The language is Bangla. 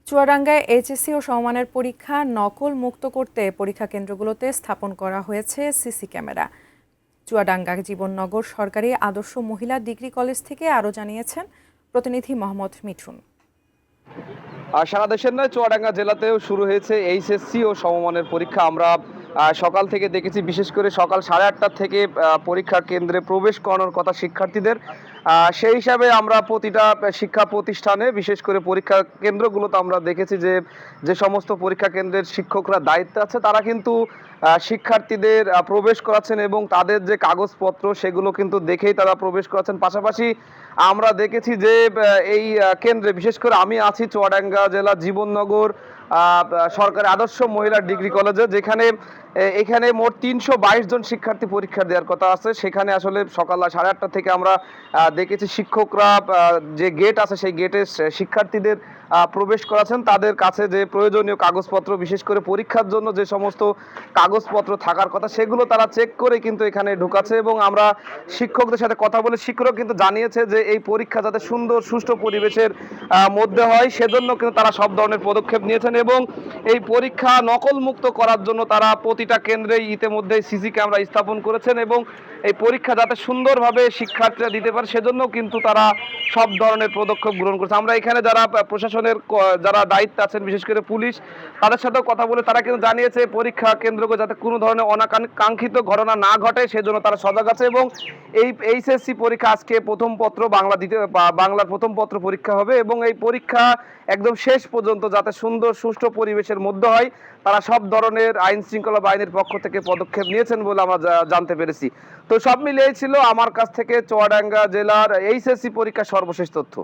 চুয়াডাঙ্গায় এইচএসসি ও সমমানের পরীক্ষা নকল মুক্ত করতে পরীক্ষা কেন্দ্রগুলোতে স্থাপন করা হয়েছে সিসি ক্যামেরা। চুয়াডাঙ্গা জীবননগর সরকারি আদর্শ মহিলা ডিগ্রি কলেজ থেকে আরও জানিয়েছেন প্রতিনিধি মোহাম্মদ মিঠুন। সারা দেশের নয়, চুয়াডাঙ্গা জেলাতেও শুরু হয়েছে এইচএসসি ও সমমানের পরীক্ষা। আমরা সকাল থেকে দেখেছি, বিশেষ করে সকাল 8:30 থেকে পরীক্ষা কেন্দ্রে প্রবেশ করানোর কথা শিক্ষার্থীদের। সেই হিসাবে আমরা প্রতিটা শিক্ষা প্রতিষ্ঠানে, বিশেষ করে পরীক্ষা কেন্দ্রগুলোতে আমরা দেখেছি যে যে সমস্ত পরীক্ষা কেন্দ্রের শিক্ষকরা দায়িত্বে আছে তারা কিন্তু শিক্ষার্থীদের প্রবেশ করাচ্ছেন এবং তাদের যে কাগজপত্র সেগুলো কিন্তু দেখেই তারা প্রবেশ করাচ্ছেন। পাশাপাশি আমরা দেখেছি যে এই কেন্দ্রে, বিশেষ করে আমি আছি চুয়াডাঙ্গা জেলা জীবননগর সরকারি আদর্শ মহিলা ডিগ্রি কলেজে, যেখানে এখানে মোট 322 জন শিক্ষার্থী পরীক্ষা দেওয়ার কথা আছে। সেখানে আসলে সকাল 8:30 থেকে আমরা দেখেছি শিক্ষকরা যে গেট আছে সেই গেটে শিক্ষার্থীদের প্রবেশ করাচ্ছেন। তাদের কাছে যে প্রয়োজনীয় কাগজপত্র, বিশেষ করে পরীক্ষার জন্য যে সমস্ত কাগজপত্র থাকার কথা সেগুলো তারা চেক করে কিন্তু এখানে ঢুকাচ্ছে। এবং আমরা শিক্ষকদের সাথে কথা বলে শিক্ষক কিন্তু জানিয়েছে যে এই পরীক্ষা যাতে সুন্দর সুষ্ঠু পরিবেশের মধ্যে হয় সেজন্য কিন্তু তারা সব ধরনের পদক্ষেপ নিয়েছেন এবং এই পরীক্ষা নকল মুক্ত করার জন্য তারা প্রতিটা কেন্দ্রেই ইতিমধ্যে সিসি ক্যামেরা স্থাপন করেছেন এবং এই পরীক্ষা যাতে সুন্দরভাবে শিক্ষার্থীরা দিতে পারে সেজন্য কিন্তু তারা সব ধরনের পদক্ষেপ গ্রহণ করেছে। আমরা এখানে যারা প্রশাসনের যারা দায়িত্বে আছেন, বিশেষ করে পুলিশ, তাদের সাথেও কথা বলে তারা কিন্তু জানিয়েছে পরীক্ষা কেন্দ্রকে যাতে কোনো ধরনের অনাকাঙ্ক্ষিত ঘটনা না ঘটে সেজন্য তারা সজাগ আছে। এবং এই এইচএসসি পরীক্ষা আজকে প্রথম পত্র বাংলার প্রথম পত্র পরীক্ষা হবে এবং এই পরীক্ষা একদম শেষ পর্যন্ত যাতে সুন্দর সুষ্ঠু পরিবেশের মধ্যে হয় তারা সব ধরনের আইন শৃঙ্খলা বাহিনীর পক্ষ থেকে পদক্ষেপ নিয়েছেন বলে আমরা জানতে পেরেছি। তো সব মিলিয়ে ছিল আমার কাছ থেকে চুয়াডাঙ্গা জেলার এইচএসসি পরীক্ষার সর্বশেষ তথ্য।